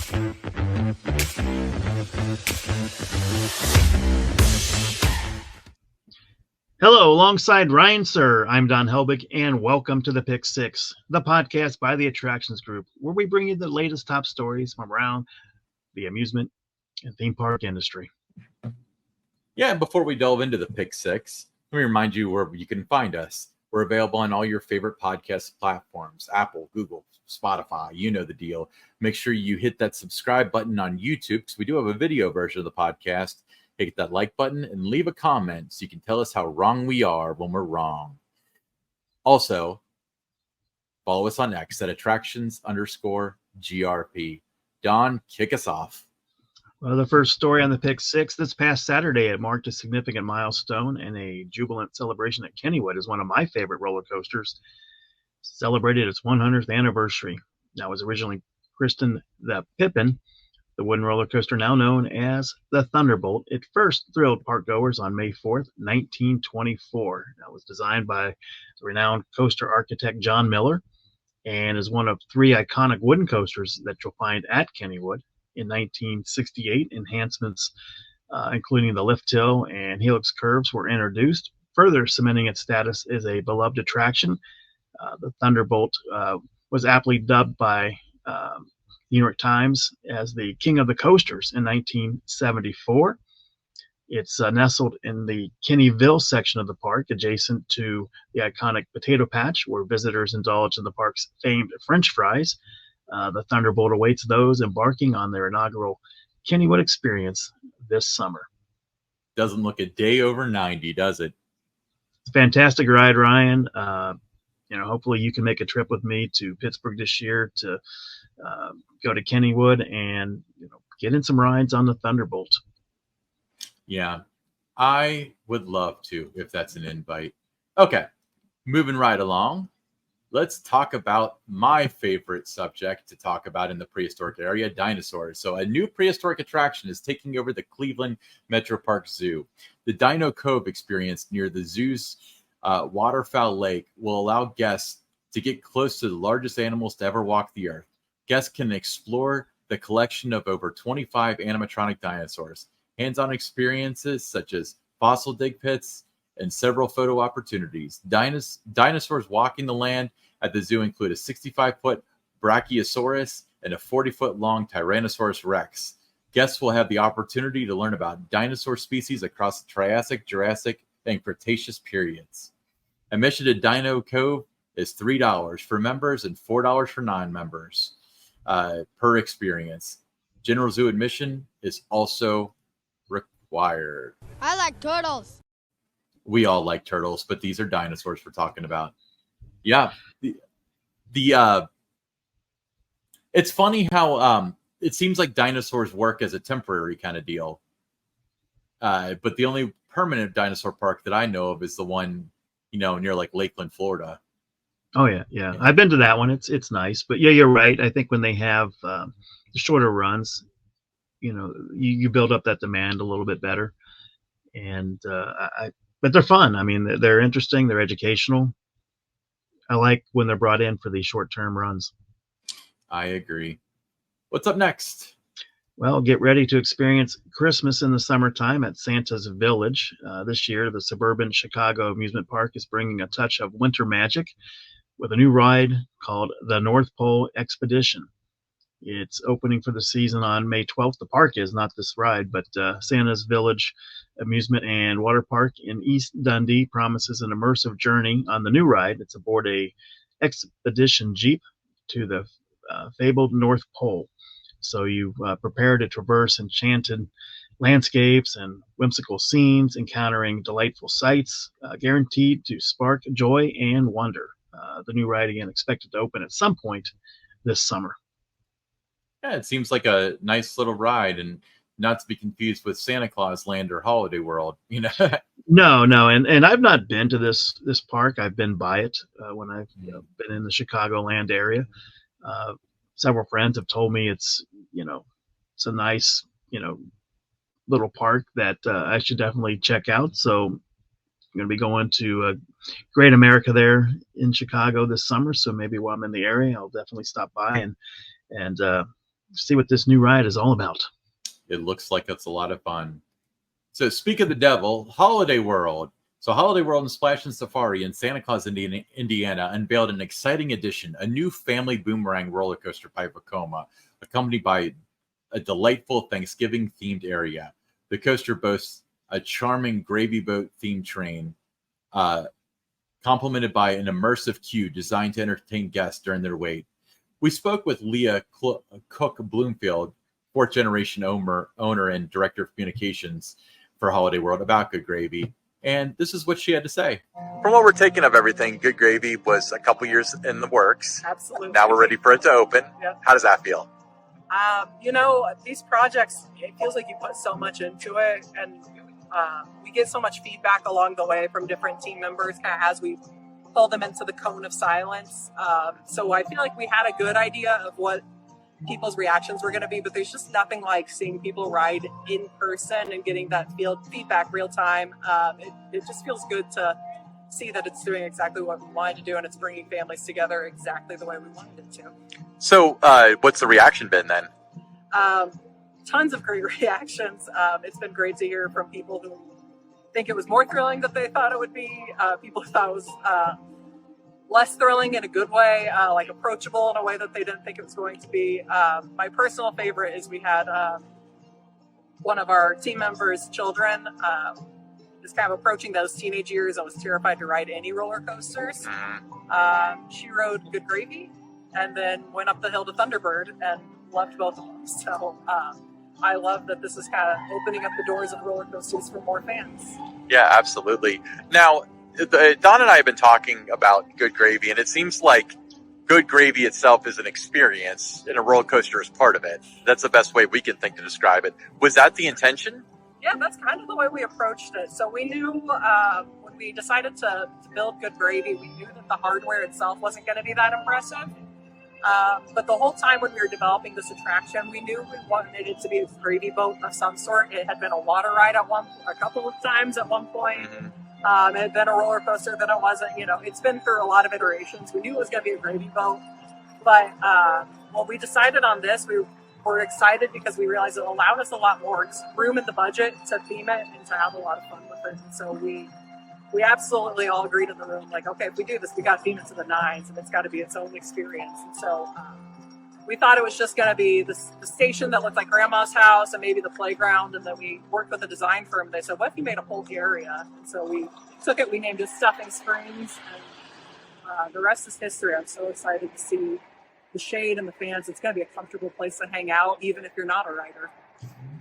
Hello, alongside Ryan Sir, I'm Don Helbig, and welcome to the Pick Six, the podcast by the Attractions Group, where we bring you the latest top stories from around the amusement and theme park industry. Yeah, and before we delve into the Pick Six, let me remind you where you can find us. We're available on all your favorite podcast platforms, Apple, Google, Spotify, you know the deal. Make sure you hit that subscribe button on YouTube because we do have a video version of the podcast. Hit that like button and leave a comment so you can tell us how wrong we are when we're wrong. Also, follow us on X at attractions_GRP. Don, kick us off. Well, the first story on the Pick Six this past Saturday, it marked a significant milestone and a jubilant celebration at Kennywood as one of my favorite roller coasters. Celebrated its 100th anniversary. Now, it was originally christened the Pippin, the wooden roller coaster now known as the Thunderbolt. It first thrilled parkgoers on May 4th, 1924. That was designed by the renowned coaster architect John Miller and is one of three iconic wooden coasters that you'll find at Kennywood. In 1968, enhancements including the lift hill and helix curves were introduced, further cementing its status as a beloved attraction. The Thunderbolt was aptly dubbed by the New York Times as the king of the coasters in 1974. It's nestled in the Kennyville section of the park, adjacent to the iconic Potato Patch, where visitors indulge in the park's famed French fries. The Thunderbolt awaits those embarking on their inaugural Kennywood experience this summer. Doesn't look a day over 90, does it? It's a fantastic ride, Ryan. Hopefully you can make a trip with me to Pittsburgh this year to go to Kennywood and get in some rides on the Thunderbolt. Yeah, I would love to if that's an invite. Okay, moving right along. Let's talk about my favorite subject to talk about in the prehistoric area, dinosaurs. So a new prehistoric attraction is taking over the Cleveland Metro Park Zoo. The Dino Cove experience near the zoo's Waterfowl Lake will allow guests to get close to the largest animals to ever walk the earth. Guests can explore the collection of over 25 animatronic dinosaurs, hands-on experiences such as fossil dig pits, and several photo opportunities. Dinosaurs walking the land at the zoo include a 65-foot Brachiosaurus and a 40-foot long Tyrannosaurus Rex. Guests will have the opportunity to learn about dinosaur species across the Triassic, Jurassic, and Cretaceous periods. Admission to Dino Cove is $3 for members and $4 for non-members per experience. General zoo admission is also required. I like turtles. We all like turtles, but these are dinosaurs we're talking about. Yeah. It's funny how it seems like dinosaurs work as a temporary kind of deal. But the only permanent dinosaur park that I know of is the one, near like Lakeland, Florida. Oh yeah. I've been to that one. It's nice, but yeah, you're right. I think when they have the shorter runs, you build up that demand a little bit better, and but they're fun. I mean, they're interesting. They're educational. I like when they're brought in for these short-term runs. I agree. What's up next? Well, get ready to experience Christmas in the summertime at Santa's Village. This year, the suburban Chicago amusement park is bringing a touch of winter magic with a new ride called the North Pole Expedition. It's opening for the season on May 12th. The park is, not this ride, but Santa's Village Amusement and Water Park in East Dundee promises an immersive journey on the new ride. It's aboard a expedition jeep to the fabled North Pole. So you prepare to traverse enchanted landscapes and whimsical scenes, encountering delightful sights, guaranteed to spark joy and wonder. The new ride, again, expected to open at some point this summer. Yeah, it seems like a nice little ride, and not to be confused with Santa Claus Land or Holiday World. No, and I've not been to this park. I've been by it when I've been in the Chicagoland area. Several friends have told me it's a nice little park that I should definitely check out. So I'm going to be going to Great America there in Chicago this summer. So maybe while I'm in the area, I'll definitely stop by and see what this new ride is all about. It looks like it's a lot of fun. So speak of the devil, Holiday World. So Holiday World and Splash and Safari in Santa Claus, Indiana, unveiled an exciting addition, a new family boomerang roller coaster by Vekoma, accompanied by a delightful Thanksgiving-themed area. The coaster boasts a charming gravy boat-themed train, complemented by an immersive queue designed to entertain guests during their wait. We spoke with Leah Cook Bloomfield, fourth-generation owner and director of communications for Holiday World, about Good Gravy, and this is what she had to say. From what we're taking of everything, Good Gravy was a couple years in the works. Absolutely. Now we're ready for it to open. Yep. How does that feel? These projects, it feels like you put so much into it, and we get so much feedback along the way from different team members kind of as we pull them into the cone of silence. So I feel like we had a good idea of what people's reactions were going to be, but there's just nothing like seeing people ride in person and getting that feedback real time. It just feels good to see that it's doing exactly what we wanted to do, and it's bringing families together exactly the way we wanted it to. So what's the reaction been then? Tons of great reactions. It's been great to hear from people who think it was more thrilling than they thought it would be. People who thought it was less thrilling in a good way, like approachable in a way that they didn't think it was going to be. My personal favorite is we had one of our team members' children is kind of approaching those teenage years. I was terrified to ride any roller coasters. She rode Good Gravy and then went up the hill to Thunderbird and loved both of them. So I love that this is kind of opening up the doors of roller coasters for more fans. Yeah, absolutely. Now, Don and I have been talking about Good Gravy, and it seems like Good Gravy itself is an experience, and a roller coaster is part of it. That's the best way we can think to describe it. Was that the intention? Yeah, that's kind of the way we approached it. So we knew when we decided to build Good Gravy, we knew that the hardware itself wasn't going to be that impressive. But the whole time when we were developing this attraction, we knew we wanted it to be a gravy boat of some sort. It had been a water ride a couple of times at one point. Mm-hmm. It had been a roller coaster, then it wasn't. It's been through a lot of iterations. We knew it was going to be a gravy boat. But when we decided on this, we were excited because we realized it allowed us a lot more room in the budget to theme it and to have a lot of fun with it. And so we absolutely all agreed in the room, like, okay, if we do this, we got to theme it to the nines, and it's got to be its own experience. And so we thought it was just going to be the station that looked like Grandma's house and maybe the playground. And then we worked with a design firm. They said, what if you made a whole area? And so we took it, we named it Stuffing Springs, and the rest is history. I'm so excited to see the shade and the fans. It's going to be a comfortable place to hang out, even if you're not a rider.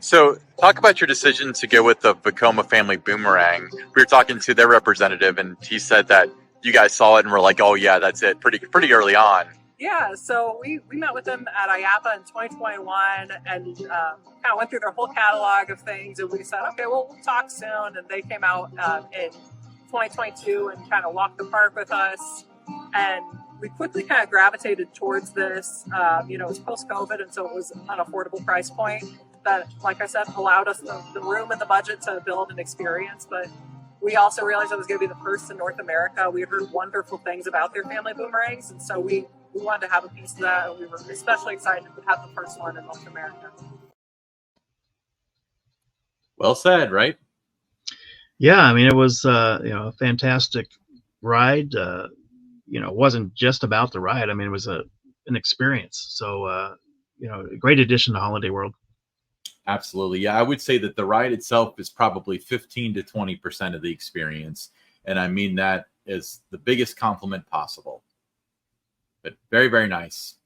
So talk about your decision to go with the Vekoma family boomerang. We were talking to their representative, and he said that you guys saw it and were like, oh yeah, that's it, pretty early on. Yeah, so we met with them at IAPA in 2021 and kind of went through their whole catalog of things, and we said, okay, well, we'll talk soon. And they came out in 2022 and kind of walked the park with us, and we quickly kind of gravitated towards this. It was post-COVID, and so it was an affordable price point that, like I said, allowed us the room and the budget to build an experience. But we also realized it was going to be the first in North America. We had heard wonderful things about their family boomerangs, and so we wanted to have a piece of that, and we were especially excited to have the first one in North America. Well said, right? Yeah, I mean, it was a fantastic ride. It wasn't just about the ride. I mean, it was an experience. So, a great addition to Holiday World. Absolutely. Yeah, I would say that the ride itself is probably 15 to 20% of the experience. And I mean that as the biggest compliment possible. But very, very nice.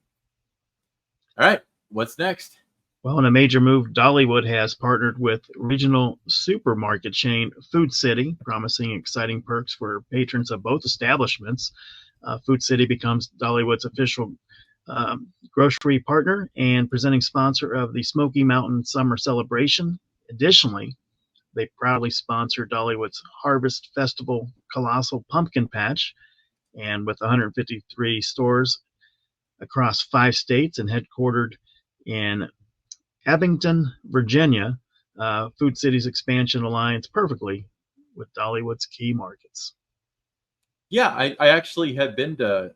All right, what's next? Well, in a major move, Dollywood has partnered with regional supermarket chain Food City, promising exciting perks for patrons of both establishments. Food City becomes Dollywood's official grocery partner and presenting sponsor of the Smoky Mountain Summer Celebration. Additionally, they proudly sponsor Dollywood's Harvest Festival Colossal Pumpkin Patch, and with 153 stores across 5 states and headquartered in Abington, Virginia, Food City's expansion aligns perfectly with Dollywood's key markets. Yeah, I actually had been to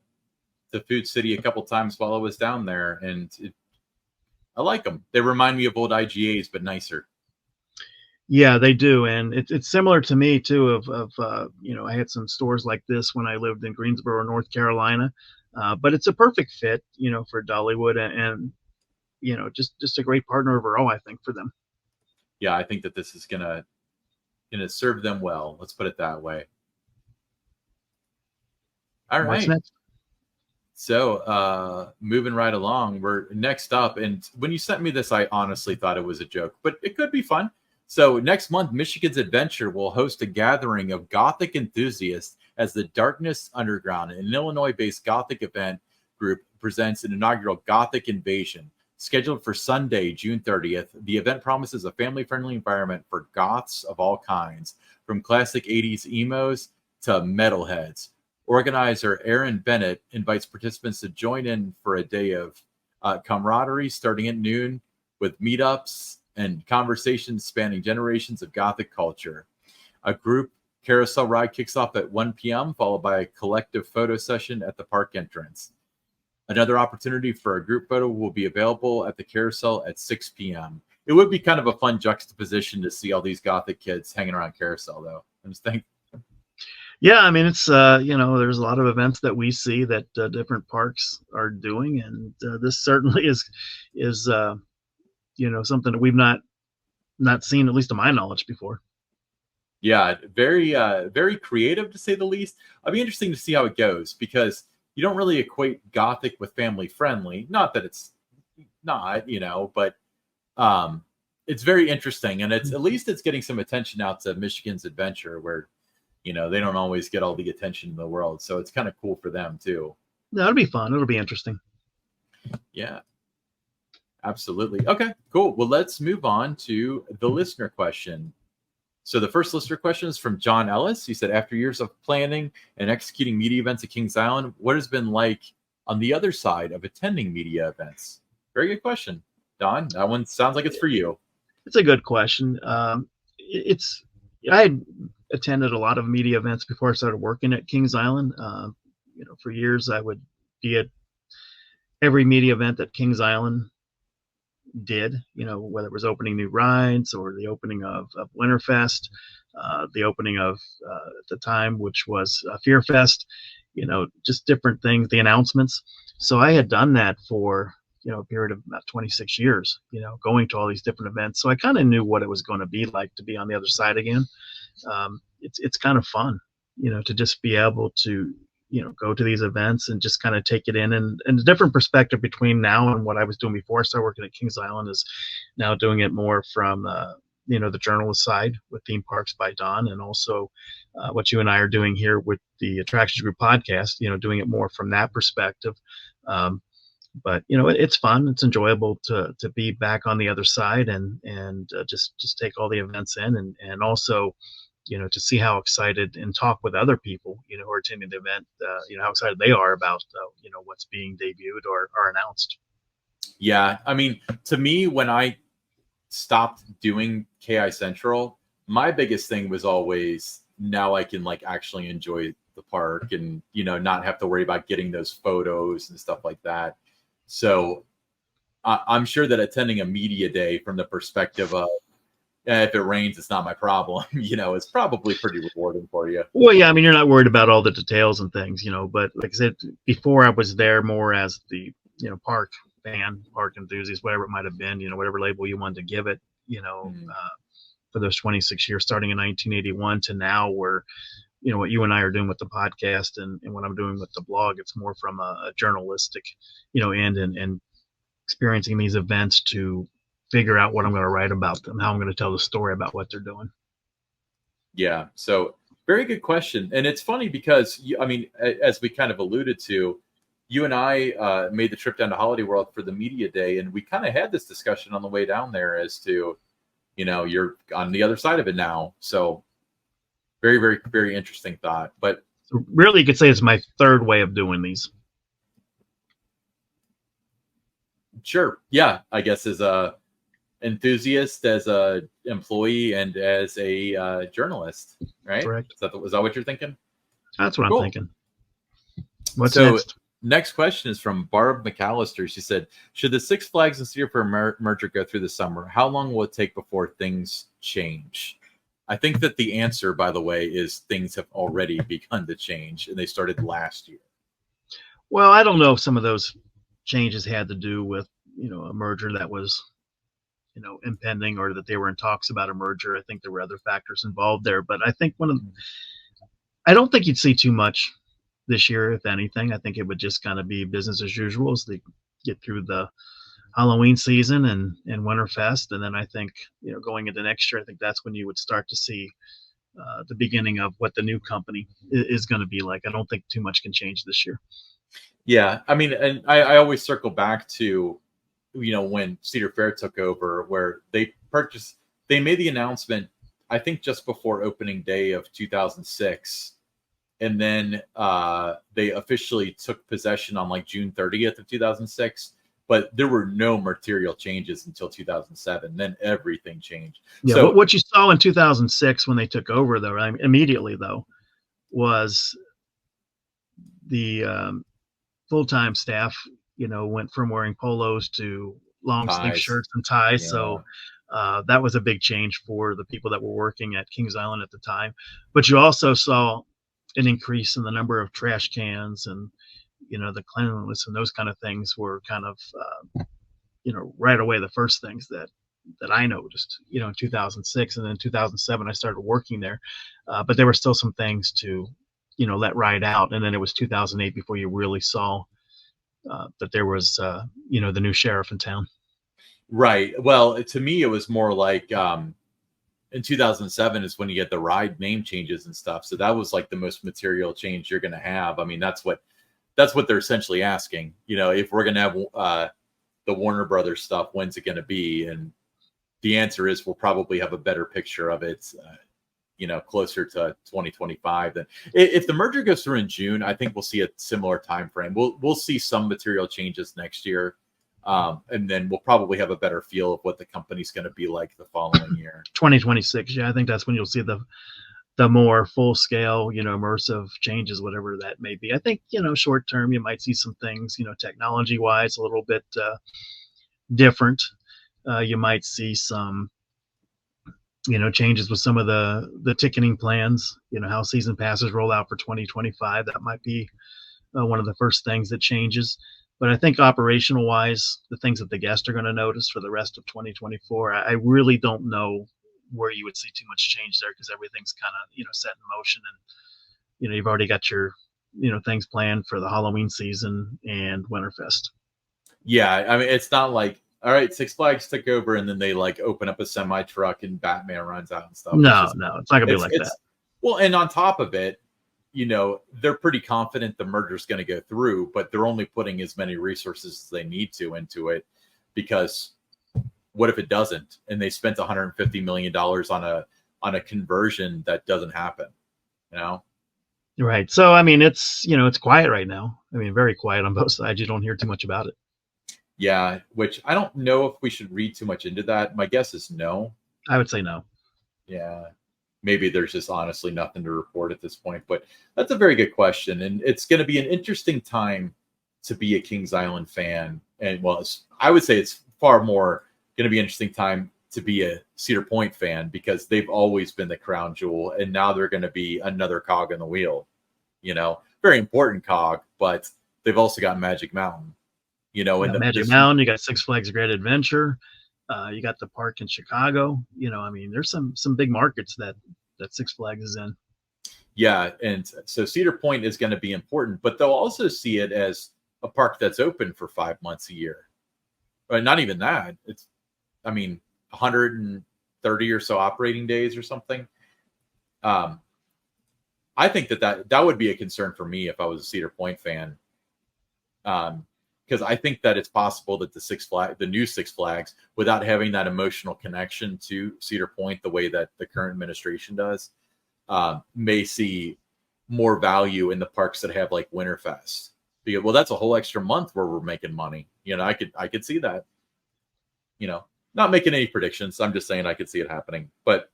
Food City a couple times while I was down there, and I like them. They remind me of old IGAs, but nicer. Yeah, they do, and it's similar to me too. I had some stores like this when I lived in Greensboro, North Carolina, but it's a perfect fit, for Dollywood, and just a great partner overall, I think, for them. Yeah, I think that this is gonna serve them well. Let's put it that way. All What's right. next? So moving right along, we're next up. And when you sent me this, I honestly thought it was a joke, but it could be fun. So next month, Michigan's Adventure will host a gathering of Gothic enthusiasts as the Darkness Underground, an Illinois-based Gothic event group, presents an inaugural Gothic Invasion. Scheduled for Sunday, June 30th, the event promises a family-friendly environment for goths of all kinds, from classic 80s emos to metalheads. Organizer Aaron Bennett invites participants to join in for a day of camaraderie starting at noon, with meetups and conversations spanning generations of Gothic culture. A group carousel ride kicks off at 1 p.m., followed by a collective photo session at the park entrance. Another opportunity for a group photo will be available at the carousel at 6 p.m. It would be kind of a fun juxtaposition to see all these Gothic kids hanging around carousel, though. I'm just thinking. Yeah, I mean, it's there's a lot of events that we see that different parks are doing, and this certainly is something that we've not seen, at least to my knowledge, before. Yeah, very creative, to say the least. It'll be interesting to see how it goes, because you don't really equate Gothic with family friendly. Not that it's not, but it's very interesting, and at least it's getting some attention out to Michigan's Adventure, where they don't always get all the attention in the world. So it's kind of cool for them too. That'll be fun. It'll be interesting. Yeah, absolutely. Okay, cool. Well, let's move on to the listener question. So the first listener question is from John Ellis. He said, after years of planning and executing media events at Kings Island, what has been like on the other side of attending media events? Very good question, Don. That one sounds like it's for you. It's a good question. I had attended a lot of media events before I started working at Kings Island. For years I would be at every media event that Kings Island did, whether it was opening new rides or the opening of Winterfest, the opening of at the time, which was Fear Fest, just different things, the announcements. So I had done that for a period of about 26 years, going to all these different events. So I kind of knew what it was going to be like to be on the other side again. It's kind of fun, to just be able to go to these events and just kind of take it in, and a different perspective between now and what I was doing before I started working at Kings Island is now doing it more from the journalist side with Theme Parks by Don, and also what you and I are doing here with the Attractions Group podcast, doing it more from that perspective. But it's fun. It's enjoyable to be back on the other side and just take all the events in, and also to see how excited and talk with other people, who are attending the event, how excited they are about, what's being debuted or announced. Yeah. I mean, to me, when I stopped doing KI Central, my biggest thing was always, now I can actually enjoy the park and, not have to worry about getting those photos and stuff like that. So I'm sure that attending a media day from the perspective of, if it rains, it's not my problem, it's probably pretty rewarding for you. Well, yeah, I mean, you're not worried about all the details and things, but like I said, before I was there more as the, park fan, park enthusiast, whatever it might have been, whatever label you wanted to give it, for those 26 years, starting in 1981 to now, where, what you and I are doing with the podcast and what I'm doing with the blog, it's more from a journalistic, end and experiencing these events to figure out what I'm going to write about them, how I'm going to tell the story about what they're doing. Yeah. So very good question. And it's funny because, as we kind of alluded to, you and I made the trip down to Holiday World for the media day. And we kind of had this discussion on the way down there as to, you're on the other side of it now. So very, very, very interesting thought. But really, you could say it's my third way of doing these. Sure. Yeah. I guess as a enthusiast, as a employee, and as a journalist, right? Correct. Was that what you're thinking? That's what Cool. I'm thinking. What's next? Next question is from Barb McAllister. She said, should the Six Flags and Cedar Fair merger go through the summer? How long will it take before things change? I think that the answer, by the way, is things have already begun to change, and they started last year. Well, I don't know if some of those changes had to do with, a merger that was, impending, or that they were in talks about a merger. I think there were other factors involved there, but I think I don't think you'd see too much this year, if anything. I think it would just kind of be business as usual as they get through the Halloween season and Winterfest. And then I think, going into next year, I think that's when you would start to see the beginning of what the new company is going to be like. I don't think too much can change this year. Yeah. I mean, and I always circle back to, when Cedar Fair took over, where they made the announcement, I think just before opening day of 2006. And then they officially took possession on like June 30th of 2006. But there were no material changes until 2007. Then everything changed. Yeah, so what you saw in 2006 when they took over, though, immediately, though, was the full-time staff, went from wearing polos to long-sleeve shirts and ties. Yeah. So that was a big change for the people that were working at Kings Island at the time. But you also saw an increase in the number of trash cans, and the cleanliness and those kind of things were kind of right away the first things that I noticed in 2006. And then 2007 I started working there, but there were still some things to let ride out. And then it was 2008 before you really saw that there was the new sheriff in town. Right. Well, to me it was more like in 2007 is when you get the ride name changes and stuff. So that was like the most material change you're going to have. I mean, that's what they're essentially asking. If we're going to have the Warner Brothers stuff, when's it going to be? And the answer is we'll probably have a better picture of it, closer to 2025. Then, if the merger goes through in June, I think we'll see a similar time frame. We'll see some material changes next year. And then we'll probably have a better feel of what the company's going to be like the following year. 2026. Yeah, I think that's when you'll see the more full scale, immersive changes, whatever that may be. I think, short term, you might see some things, technology wise, a little bit different. You might see some, changes with some of the ticketing plans, how season passes roll out for 2025. That might be one of the first things that changes. But I think operational wise, the things that the guests are going to notice for the rest of 2024, I really don't know where you would see too much change there, because everything's kind of, set in motion, and, you've already got your, things planned for the Halloween season and Winterfest. Yeah. I mean, it's not like, all right, Six Flags took over and then they like open up a semi truck and Batman runs out and stuff. No, it's not going to be like that. Well, and on top of it, they're pretty confident the merger's going to go through, but they're only putting as many resources as they need to into it, because what if it doesn't? And they spent $150 million on a conversion that doesn't happen, Right. So, I mean, it's quiet right now. I mean, very quiet on both sides. You don't hear too much about it. Yeah. Which I don't know if we should read too much into that. My guess is no. I would say no. Yeah. Maybe there's just honestly nothing to report at this point, but that's a very good question. And it's going to be an interesting time to be a Kings Island fan. And I would say it's far more going to be an interesting time to be a Cedar Point fan, because they've always been the crown jewel. And now they're going to be another cog in the wheel, very important cog, but they've also got Magic Mountain, and Magic Mountain, you got Six Flags Great Adventure. You got the park in Chicago. I mean, there's some big markets that Six Flags is in. Yeah, and so Cedar Point is going to be important, but they'll also see it as a park that's open for 5 months a year. But not even that. It's, 130 or so operating days or something. I think that would be a concern for me if I was a Cedar Point fan. Because I think that it's possible that the new Six Flags, without having that emotional connection to Cedar Point the way that the current administration does, may see more value in the parks that have like Winterfest. Because, that's a whole extra month where we're making money. I could see that. Not making any predictions. I'm just saying I could see it happening. But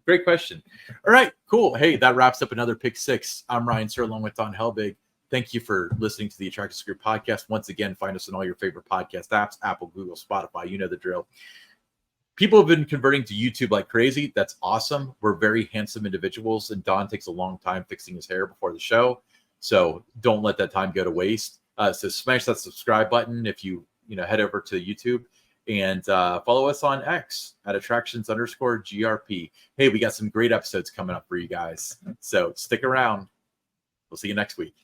great question. All right, cool. Hey, that wraps up another Pick Six. I'm Ryan Sir, along with Don Helbig. Thank you for listening to the Attractive Group podcast. Once again, find us on all your favorite podcast apps, Apple, Google, Spotify, you know the drill. People have been converting to YouTube like crazy. That's awesome. We're very handsome individuals, and Don takes a long time fixing his hair before the show. So don't let that time go to waste. So smash that subscribe button if you head over to YouTube, and follow us on X at attractions_GRP. Hey, we got some great episodes coming up for you guys. So stick around. We'll see you next week.